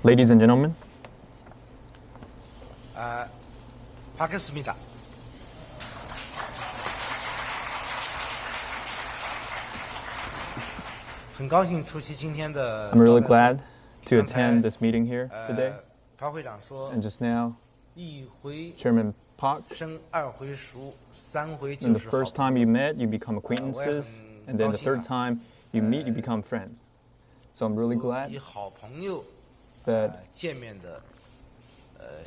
Ladies and gentlemen, 반갑습니다. I'm really glad to attend this meeting here today. And just now, Chairman Park, in the first time you met, you become acquaintances, and then the third time you meet, you become friends. So I'm really glad that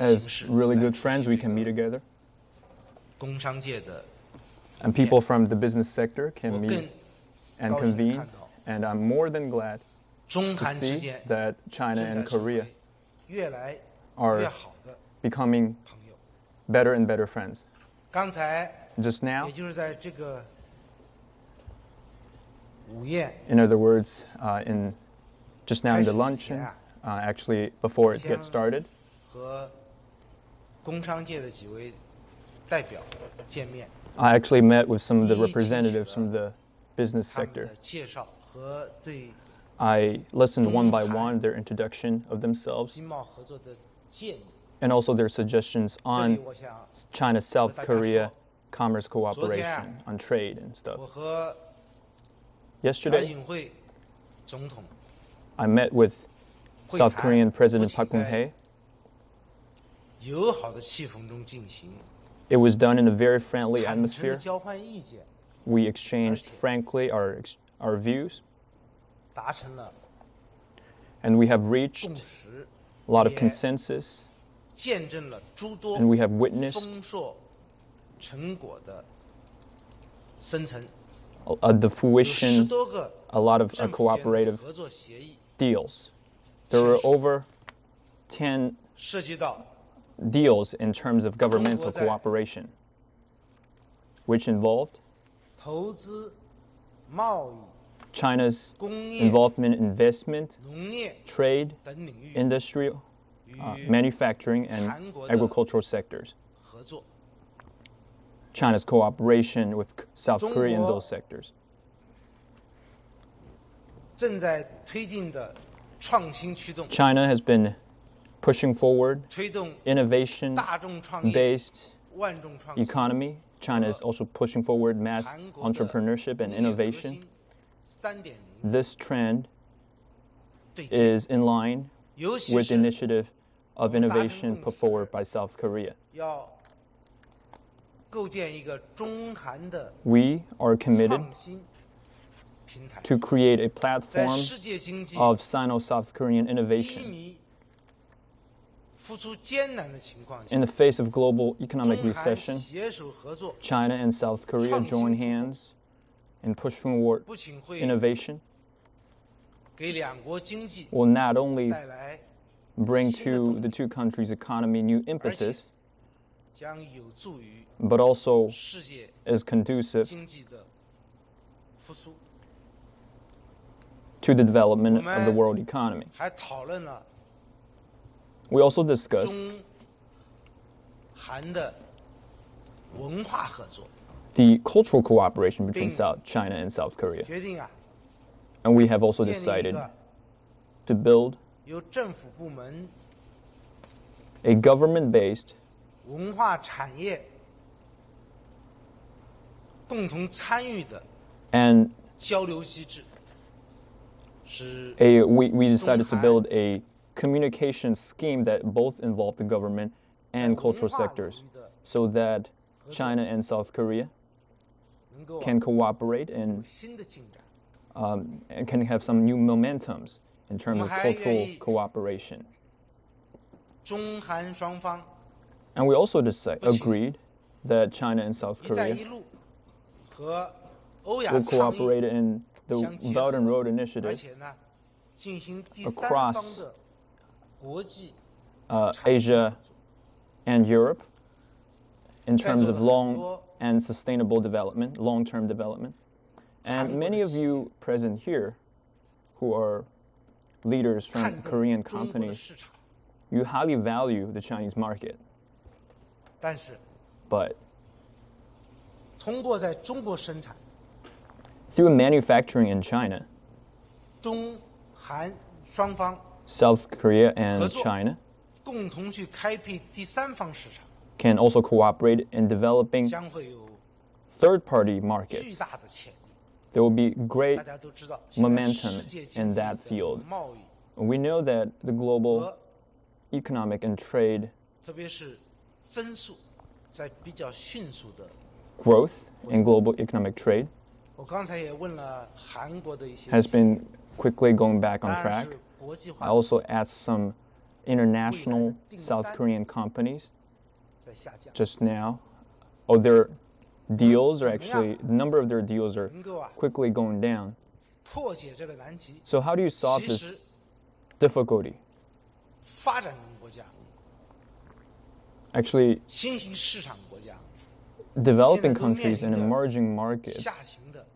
as really good friends, we can meet together. And people from the business sector can meet and convene. And I'm more than glad to see that China and Korea are becoming better and better friends. Just now, in other words, just now in the luncheon, actually before it gets started, I actually met with some of the representatives from the business sector. I listened one by one their introduction of themselves and also their suggestions on China-South Korea commerce cooperation, on trade and stuff. Yesterday, I met with South Korean President Park Geun-hye. It was done in a very friendly atmosphere. We exchanged frankly our views, and we have reached a lot of consensus, and we have witnessed the fruition, a lot of cooperative deals. There were over 10 deals in terms of governmental cooperation, which involved China's involvement in investment, trade, industrial, manufacturing, and agricultural sectors. China's cooperation with South Korea in those sectors. China has been pushing forward innovation-based economy. China is also pushing forward mass entrepreneurship and innovation. This trend is in line with the initiative of innovation put forward by South Korea. We are committed to create a platform of Sino-South Korean innovation. In the face of global economic recession, China and South Korea join hands and push forward innovation will not only bring to the two countries' economy new impetus, but also is conducive to the development of the world economy. We also discussed the cultural cooperation between China and South Korea. And we have also decided to build a government-based and we decided to build a communication scheme that both involve the government and cultural sectors, so that China and South Korea can cooperate and can have some new momentums in terms of cultural cooperation. And we also agreed that China and South Korea will cooperate in the Belt and Road Initiative across Asia and Europe in terms of long and sustainable development, long-term development. And many of you present here who are leaders from Korean companies, you highly value the Chinese market. But through manufacturing in China, 中韩双方 South Korea and China 共同去开辟第三方市场， can also cooperate in developing 将会有 third-party 巨 markets. 大的潜力。 There will be great 大家都知道，现在 momentum 世界经 in 济 that 的 field. 贸易 We know that the global 和 economic and trade 特别是增速在比较迅速的。 growth in global economic trade 我刚才也问了韩国的一些 has been quickly going back on 当然 track. 是国际 I 化 also asked some international South Korean companies 在下降， just now. Oh, their deals are actually, the number of their deals are 能够啊 quickly going down. 破解这个难题。 So how do you solve 其 this 实 difficulty? 发展中国家、 Actually, 新兴市场国家 developing 现在都面 countries and 临着 emerging markets 下行的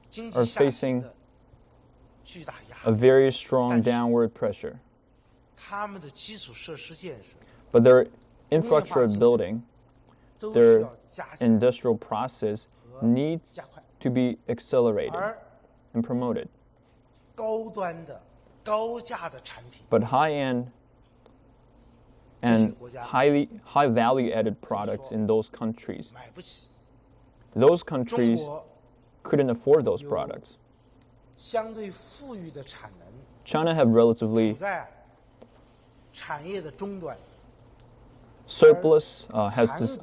经 are 济下行 facing 的巨大压 a 力， very strong 但是 downward pressure. 他们的基础设施建设 But their infrastructure building, 都需 their 要加强 industrial process 和 needs 加快， to be accelerated 而 and promoted. 高端的、高价的产品 But high-end 这些 and 国家 high value-added products in those countries, 买不起。 those 中 countries 国 couldn't afford those 有 products. 相对富裕的产能 China have 处 relatively 在产业的终端， surplus, has this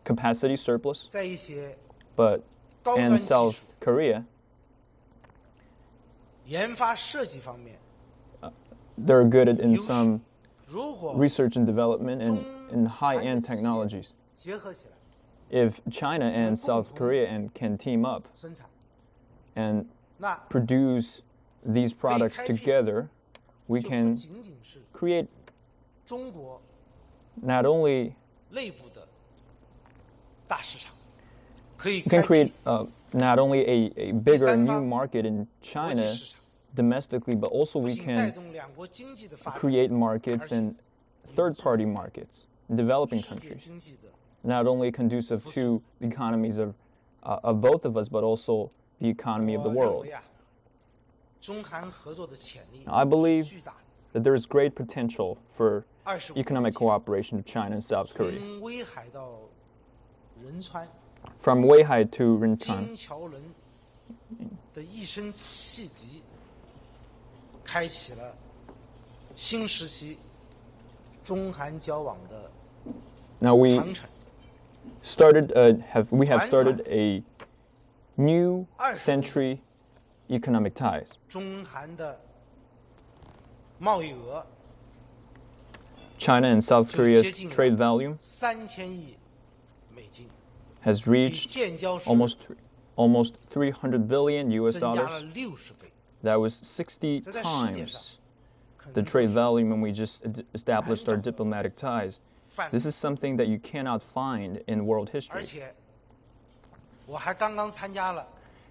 capacity surplus, 在一些 but 高端 in 技术 South Korea, 研发设计方面， they're good in 优势 some 如果 research and development and in 中韩的 high-end 企业 technologies. 结合起来 If China and South 共同 Korea can team up 生产， and 那 produce these products 开辟 together, we 就不 can 仅仅是 create 中国 not only 内部的大市场，可以 we 开 can create 辟 not only a bigger 第三 new 方 market in 国际 China 市场， domestically, but also 不 we 仅带 can 动两国经济的发展， create markets and third-party markets in developing 世界 countries, 经济的 not only conducive to the economies of both of us, but also the economy of the 我认 world. 为啊，中韩合作的潜力 I believe 是巨大的。 that there is great potential for 25 economic 年前 cooperation of China and South Korea. 从威海到仁川， From Weihai to Rintan, 金桥人的一声汽笛，开启了新时期中韩交往的 now we 航程。 we have started a new century economic ties. 中韩的贸易额 China and South Korea's trade volume 3000亿美金， has 比 reached 建交时 almost 300 billion US 增加 dollars. 了60倍。 That was 60 这在世界上 times 可 the 能 trade 是 volume when we just established our 难找的 diplomatic ties. 范 This 例 is something that you cannot find in world 而 history. 且我还刚刚参加了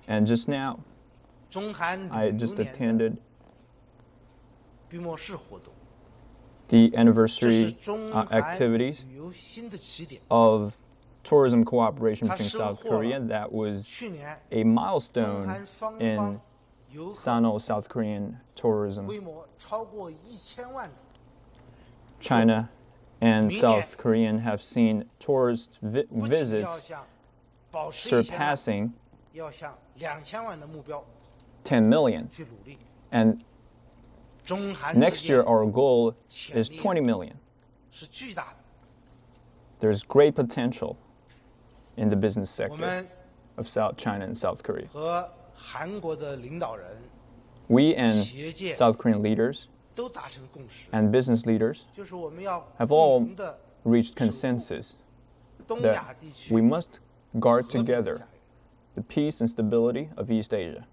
And just now, 中韩 I 旅游 just 年的 attended 闭幕式活动， the 这是 anniversary 中韩 activities 旅游新的起点。 of tourism cooperation 它 between 收 South 获了 Korea. That was 去年 a 中 milestone 韩双 in 方游客 Sino South Korean tourism. 规模超过1000万。 China and 明年 South Korean have seen tourist 不仅要 visits 向保持1000万， surpassing 要向2000万的目标10 million. 去努力。 And 中韩 next 之 year, 间 our goal is 潜力 20 million. 是巨大的。 There's great potential in the business 我 sector 们 of South China and South Korea. 和韩国的领导人 We and 企业界 South Korean leaders 都达成共识， and business leaders 就是我们要 have 共 all 同的 reached consensus 东 that 亚地区 we must guard 和平的 together 家园。 the peace and stability of East Asia.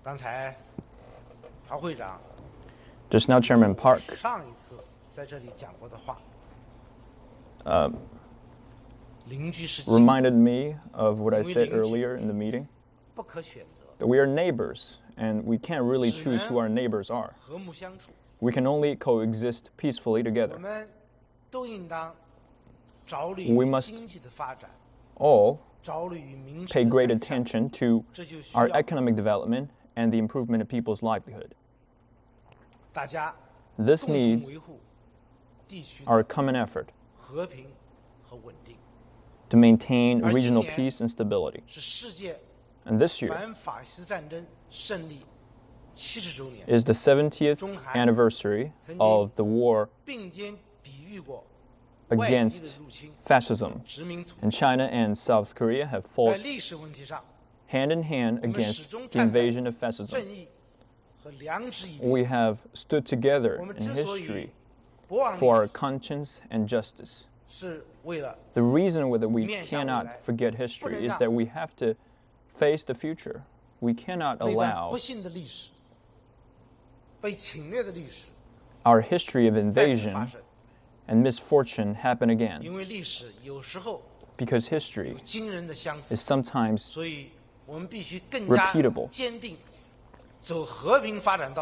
刚才陶会长 Just now, Chairman Park 上一次在这里讲过的话，邻居是亲， reminded me of what I 因为 said 邻居 earlier in the meeting, 不可选择， that we are neighbors and we can't really choose who our neighbors are. 和睦相处。 We can only coexist peacefully 我 together. 们都应当着力 We 于 must 经济的发展， All pay great attention to our economic development and the improvement of people's livelihood. This needs our common effort to maintain regional peace and stability. And this year is the 70th anniversary of the war against fascism. And China and South Korea have fought hand in hand against the invasion of fascism. We have stood together in history for our conscience and justice. The reason why we cannot forget history is that we have to face the future. We cannot allow our history of invasion and misfortune happen again. Because history is sometimes repeatable.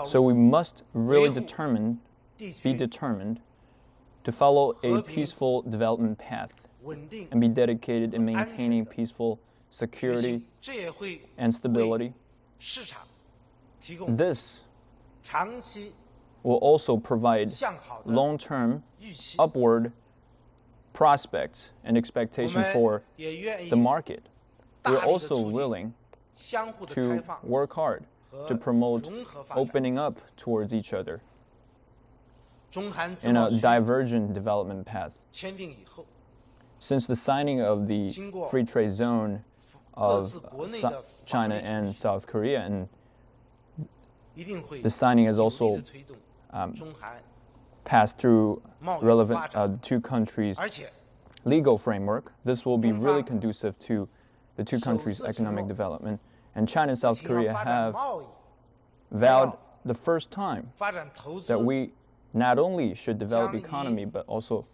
So we must really be determined to follow a peaceful development path and be dedicated in maintaining peaceful security and stability. This will also provide long-term upward prospects and expectation for the market. We're also willing to work hard to promote opening up towards each other in a divergent development path. Since the signing of the free trade zone of China and South Korea, and the signing has also passed through relevant two countries' legal framework, this will be really conducive to the two countries' economic development. And China and South Korea have vowed the first time that we not only should develop economy, but also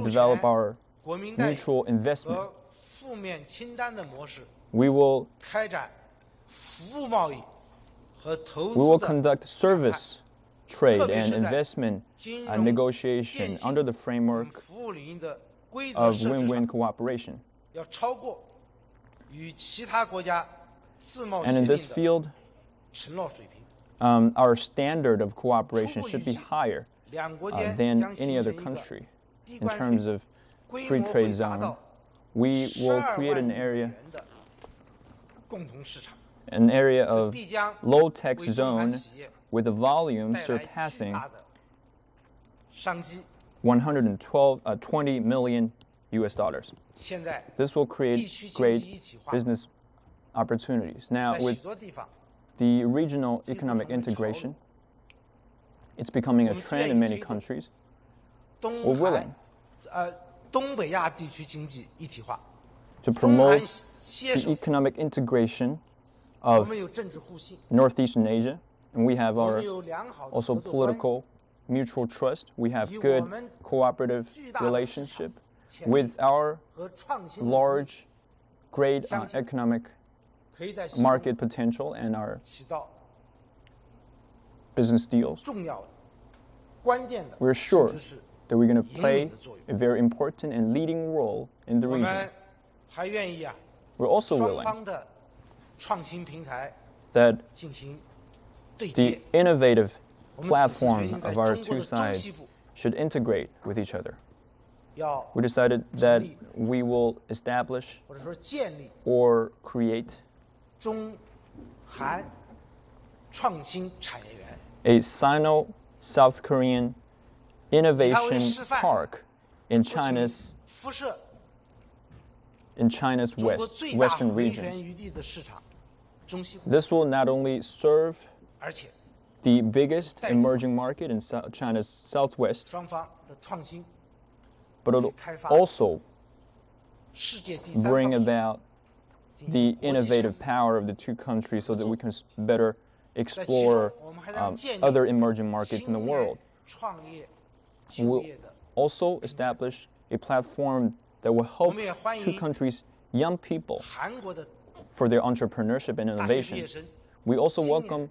develop our mutual investment. We will conduct service, trade, and investment negotiation under the framework of win-win cooperation. And in this field, our standard of cooperation should be higher than any other country. In terms of free trade zone, we will create an area of low tax zone with a volume surpassing 120 million US dollars. This will create great business opportunities. Now, with the regional economic integration, it's becoming a trend in many countries. We're willing to promote the economic integration of Northeastern Asia, and we have our also political mutual trust. We have good cooperative relationship with our large, great economic market potential and our business deals. We're sure that we're going to play a very important and leading role in the region. We're also willing that the innovative platform of our two sides should integrate with each other. We decided that we will establish or create a Sino-South Korean innovation park in China's western regions. This will not only serve the biggest emerging market in China's southwest, but it'll also bring about the innovative power of the two countries so that we can better explore other emerging markets in the world. We'll also establish a platform that will help two countries' young people for their entrepreneurship and innovation. We also welcome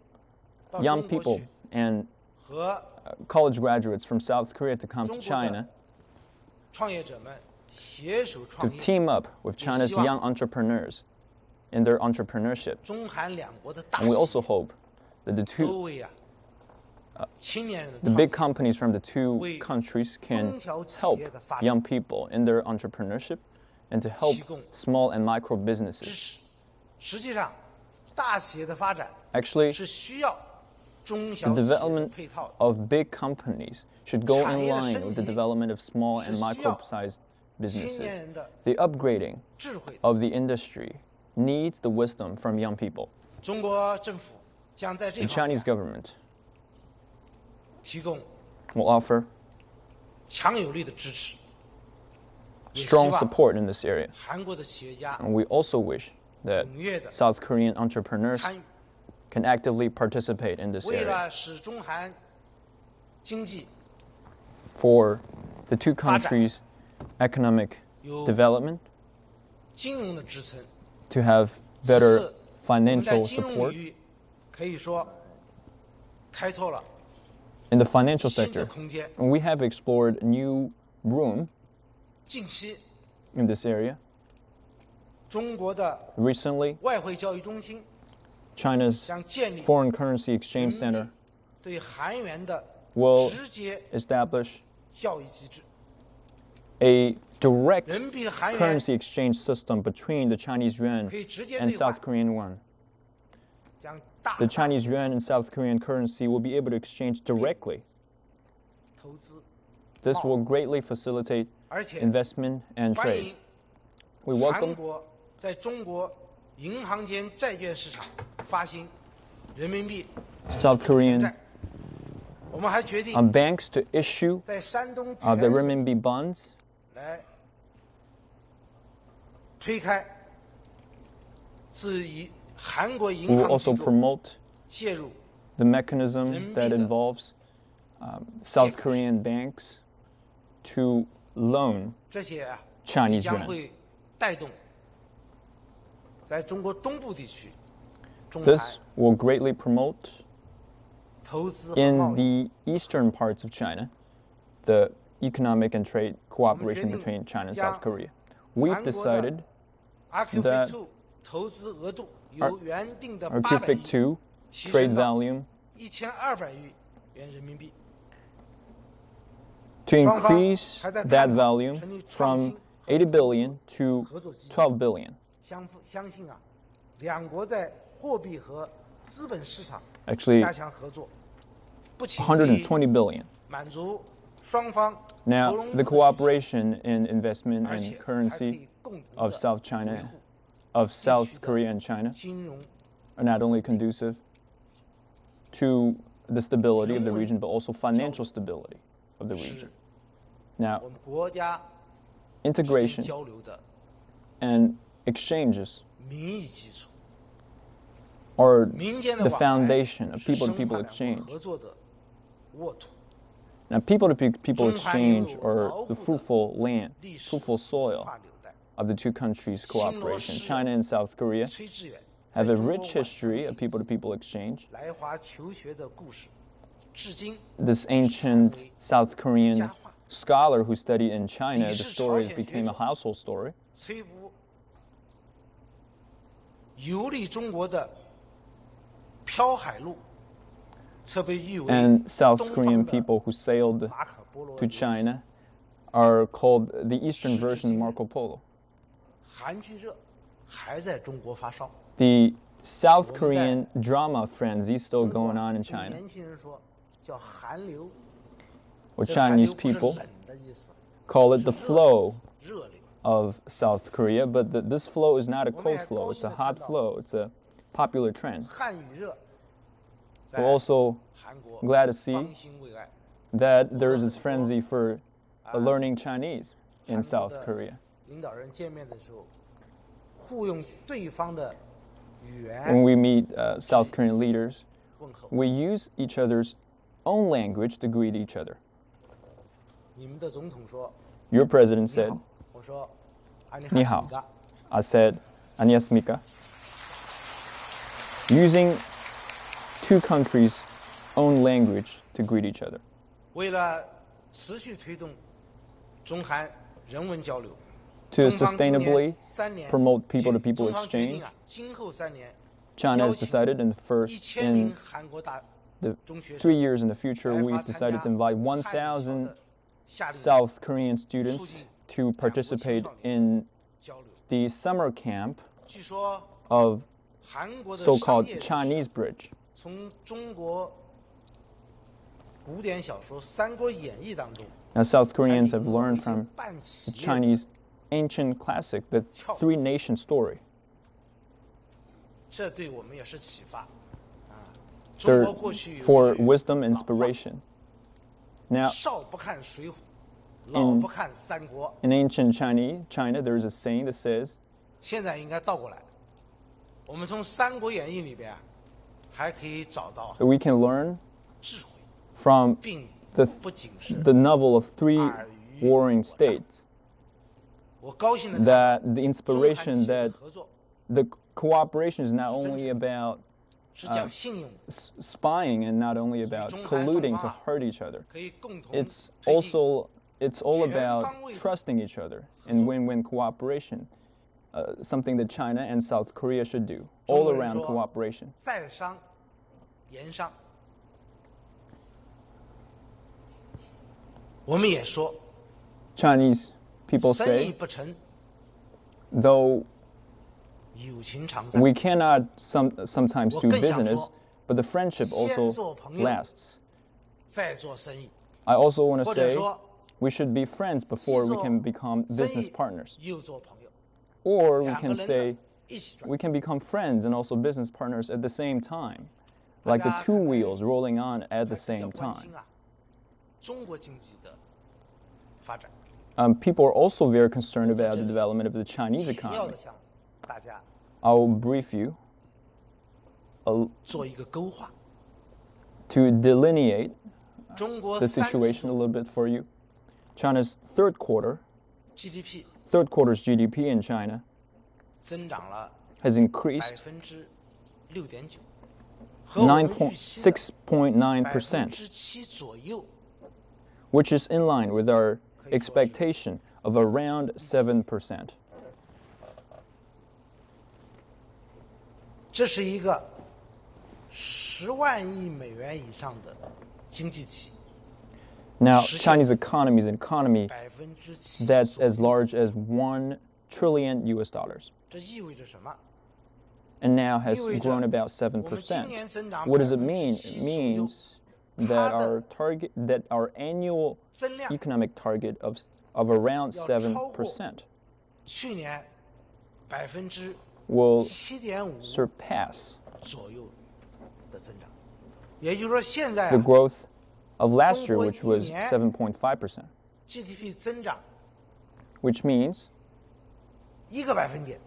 young people and college graduates from South Korea to come to China to team up with China's young entrepreneurs in their entrepreneurship. And we also hope that the big companies from the two countries can help young people in their entrepreneurship and to help small and micro businesses. Actually, the development of big companies should go in line with the development of small and micro-sized businesses. The upgrading of the industry needs the wisdom from young people. The Chinese government will offer strong support in this area. And we also wish that South Korean entrepreneurs can actively participate in this area. For the two countries' economic development, to have better financial support. In the financial sector, we have explored new room in this area. Recently, China's foreign currency exchange center will establish a direct currency exchange system between the Chinese yuan and South Korean won. The Chinese yuan and South Korean currency will be able to exchange directly. This will greatly facilitate investment and trade. We welcome South Korean banks to issue the renminbi bonds. We will also promote the mechanism that involves South Korean banks to loan Chinese yuan. This will greatly promote in the eastern parts of China the economic and trade cooperation between China and South Korea. We've decided that our QFIC 2 trade volume to increase that volume from 80 billion to 12 billion. Actually, 120 billion. Now, the cooperation in investment and currency of South Korea and China are not only conducive to the stability of the region, but also financial stability of the region. Now, integration and exchanges are the foundation of people-to-people exchange. Now, people-to-people exchange are the fruitful land, fruitful soil of the two countries' cooperation. China and South Korea have a rich history of people-to-people exchange. This ancient South Korean scholar who studied in China, the story became a household story. And South Korean people who sailed to China are called the Eastern version of Marco Polo. The South Korean drama frenzy is still going on in China. Well, Chinese people call it the flow of South Korea, but this flow is not a cold flow, it's a hot flow, it's a popular trend. We're also glad to see that there is this frenzy for learning Chinese in South Korea. When we meet South Korean leaders, we use each other's own language to greet each other. Your president said, "Ni hao." I said, "안녕하십니까?" Using two countries' own language to greet each other. To sustainably promote people-to-people exchange, China has decided in the 3 years in the future, we've decided to invite 1,000 South Korean students to participate in the summer camp of so-called Chinese Bridge. Now, South Koreans have learned from the Chinese ancient classic, the three-nation story. For wisdom, inspiration. Now, in ancient China, there is a saying that says, we can learn from the novel of three warring states, that the inspiration, that the cooperation is not only about spying and not only about colluding to hurt each other. It's all about trusting each other and win-win cooperation, something that China and South Korea should do, all-around cooperation. Chinese people say, though we cannot sometimes do business, but the friendship also lasts. I also want to say we should be friends before we can become business partners. Or we can say we can become friends and also business partners at the same time, like the two wheels rolling on at the same time. People are also very concerned about the development of the Chinese economy. I'll brief you to delineate the situation a little bit for you. China's third quarter's GDP in China has increased 6.9%, which is in line with our expectation of around 7%. 这是一个10万亿美元以上的经济体。 Now, Chinese economy is an economy that's as large as $1 trillion US. 这意味着什么？ And now has grown about 7%. What does it mean? It means that our annual economic target of around 7% 去年will 7.5% surpass 左右的增长。也就是说，现在 the growth of last year, which was 7.5%. GDP 增长 Which means 1个百分点。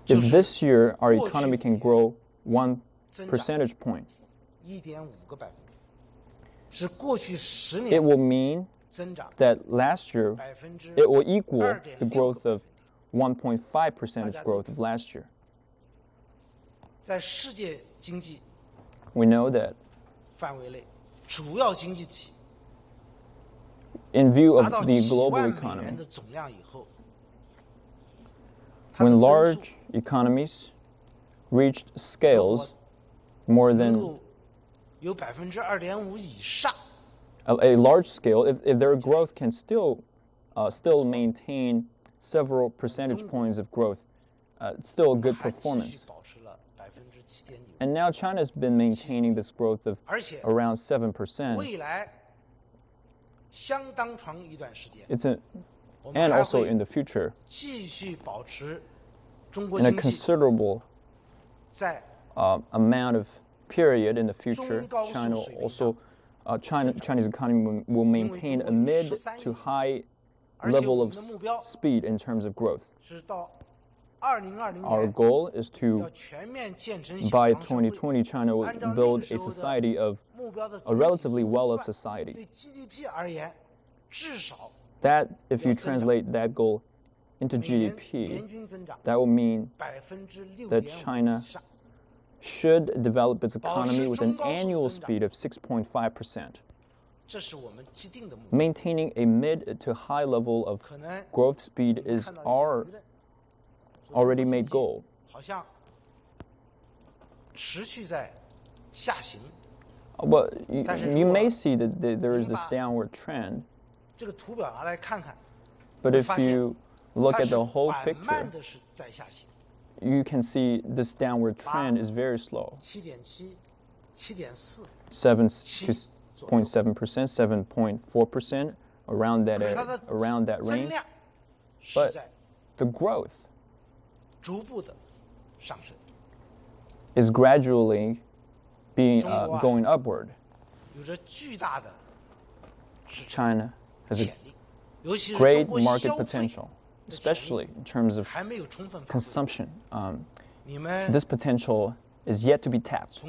if this year our economy can grow 1 percentage point, 1.5个百分点，是过去10 it 年 will mean 增长 that last year it will equal the growth of 1.5 percentage growth of last year. 在世界经济 We know that 范围内，主要经济体 in view of 达到 the 10 global 万美 economy, 元的总量以后，它的 when 增速 large economies reached scales more 能 than 够有2.5%以上， a large scale, if their growth can still maintain several percentage points of growth, still a good 还继续 performance. 保持了7.9%。 And now China's been maintaining this growth of 而且 around 7%. 未来相当长一段时间， 我们 And 还 also 会 in the future, 继续保持中国 in a 经济 considerable 在 amount of period in the future, 中高速 China 水平 also Chinese economy will maintain a mid to high 而且 level 我 of 们的目标 speed in terms of growth. 是到2020 Our 年 goal is 要 to, 全面建成小 by 康社会。 2020, China will 按照那 build 个时 a 候的 society of 目标的 a 总体 relatively 总 well-off 算 society. 对 GDP 而言，至少 That, if you 要增长 translate that goal into 每年 GDP, 年均增长 that will mean 6.5% China 以上。 should develop its economy with an 保持中高速 annual 增长。 speed of 6.5%. maintaining a mid to high level of growth speed is our already made goal. Well, you may see that there is this downward trend, but if you look at the whole picture, you can see this downward trend is very slow. 7.7%, 7.4%, around that range. But the growth is gradually going upward. China has a great market potential, especially in terms of consumption. This potential is yet to be tapped.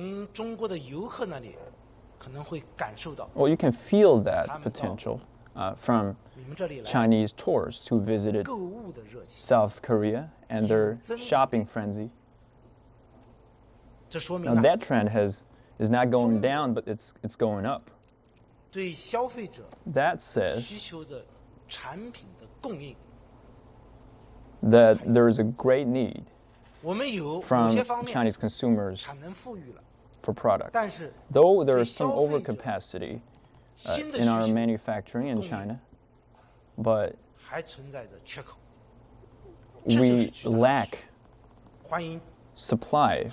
Well, you can feel that potential from Chinese tourists who visited South Korea and their shopping frenzy. Now that trend is not going down, but it's going up. That says that there is a great need from Chinese consumers for products. Though there is some overcapacity in our manufacturing in China, but we lack supply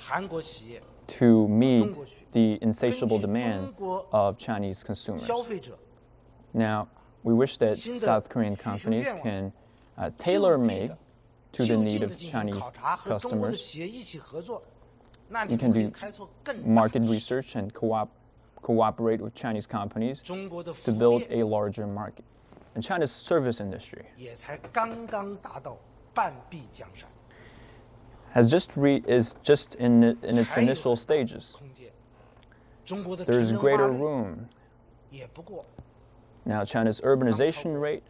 to meet the insatiable demand of Chinese consumers. Now, we wish that South Korean companies can tailor-make to the need of Chinese customers. You can do market research and cooperate with Chinese companies to build a larger market. And China's service industry is just in its initial stages. There is greater room. Now, China's urbanization rate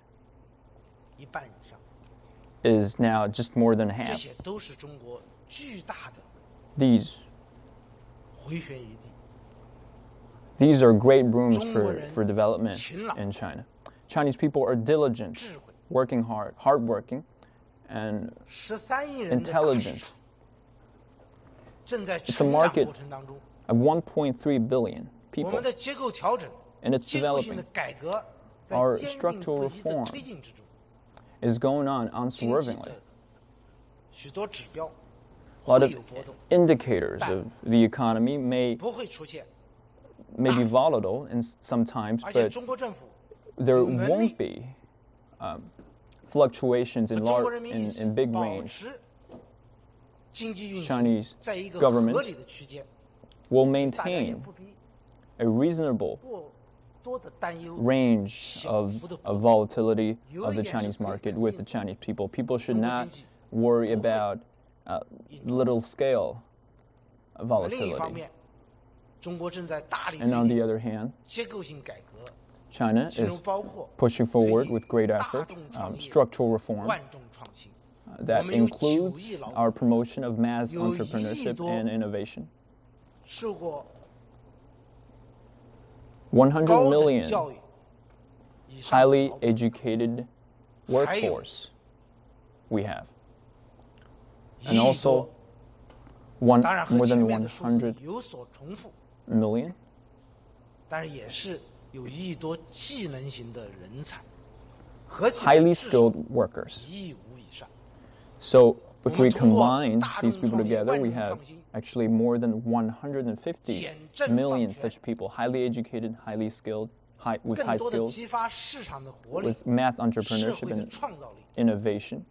is now just more than half. These are great rooms for development in China. Chinese people are diligent, working hard, hardworking, and intelligent. It's a market of 1.3 billion people, and it's developing. Our structural reform is going on unswervingly. A lot of indicators of the economy may be volatile sometimes, but there won't be fluctuations in big range. Chinese government will maintain a reasonable range of volatility of the Chinese market with the Chinese people. People should not worry about little scale volatility. And on the other hand, China is pushing forward with great effort structural reform that includes our promotion of mass entrepreneurship and innovation. 100 million highly educated workforce we have. And also more than 100 million highly skilled workers. So if we combine these people together, we have actually more than 150 million such people, highly educated, highly skilled, with high skills, with math entrepreneurship and innovation.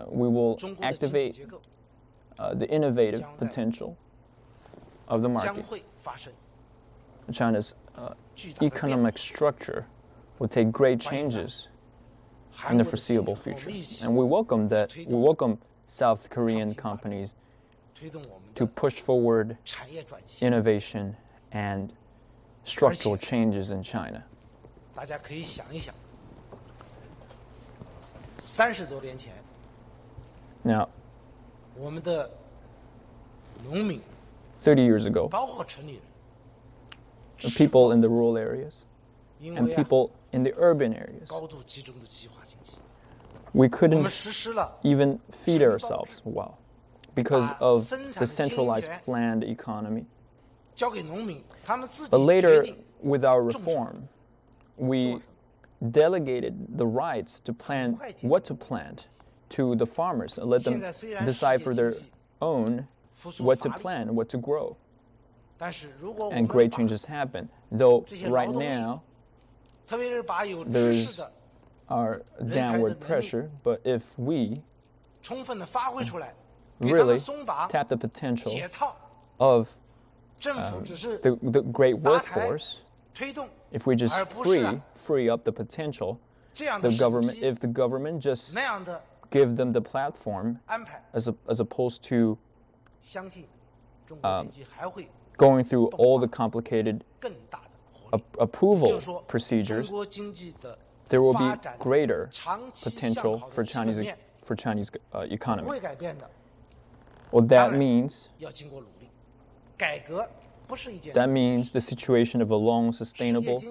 We will activate the innovative potential of the market. China's economic structure will take great changes in the foreseeable future. And we welcome South Korean companies to push forward innovation and structural changes in China. Now, 30 years ago, the people in the rural areas, and people in the urban areas. We couldn't even feed ourselves well because of the centralized planned economy. But later, with our reform, we delegated the rights to plan what to plant to the farmers and let them decide for their own what to plant, what to grow. And great changes happen. Though right now, there's our downward pressure, but if we really tap the potential of the great workforce, if we just free up the potential, if the government just give them the platform as opposed to going through all the complicated approval procedures, there will be greater potential for Chinese economy. Well, that means the situation of a long, sustainable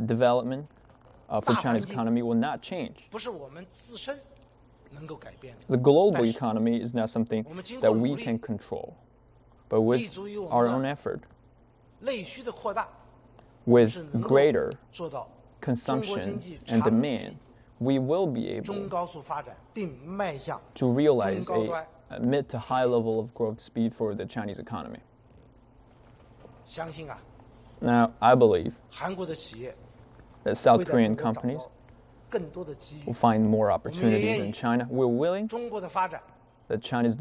development for China's economy will not change. The global economy is not something that we can control, but with our own effort, with greater consumption and demand, we will be able to realize a mid to high level of growth speed for the Chinese economy. Now, I believe that South Korean companies will find more opportunities in China. We're willing that Chinese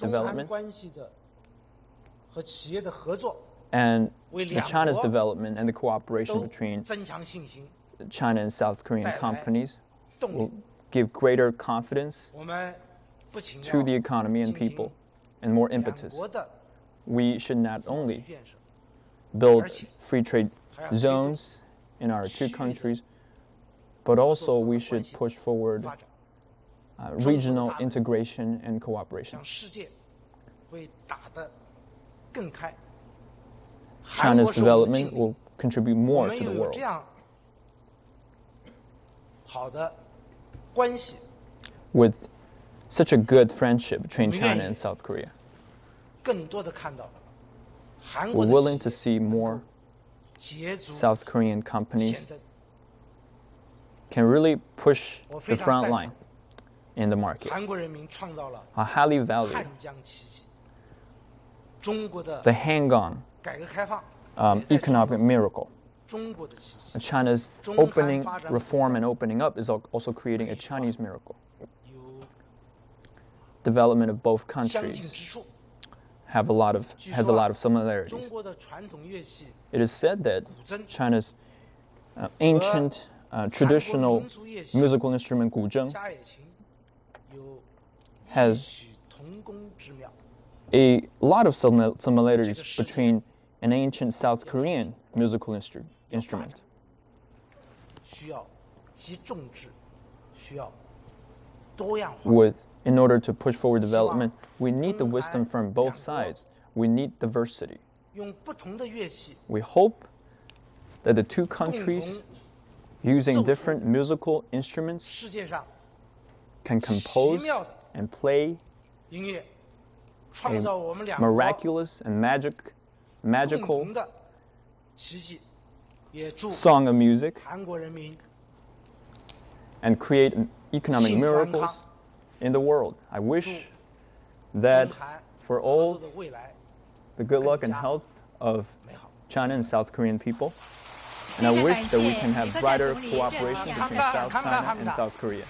development and China's development and the cooperation between China and South Korean companies will give greater confidence to the economy and people and more impetus. We should not only build free trade zones in our two countries, but also we should push forward regional integration and cooperation. China's development will contribute more to the world. With such a good friendship between China and South Korea, we're willing to see more South Korean companies can really push the front line in the market. I highly value the Hangang economic miracle. China's reform and opening up is also creating a Chinese miracle. Development of both countries has a lot of similarities. It is said that China's ancient traditional musical instrument guzheng has a lot of similarities between an ancient South Korean musical instrument. In order to push forward development, we need the wisdom from both sides. We need diversity. We hope that the two countries, using different musical instruments, can compose and play a miraculous and magical song of music and create economic miracles in the world. I wish that for all the good luck and health of China and South Korean people, and I wish that we can have brighter cooperation between South China and South Korea.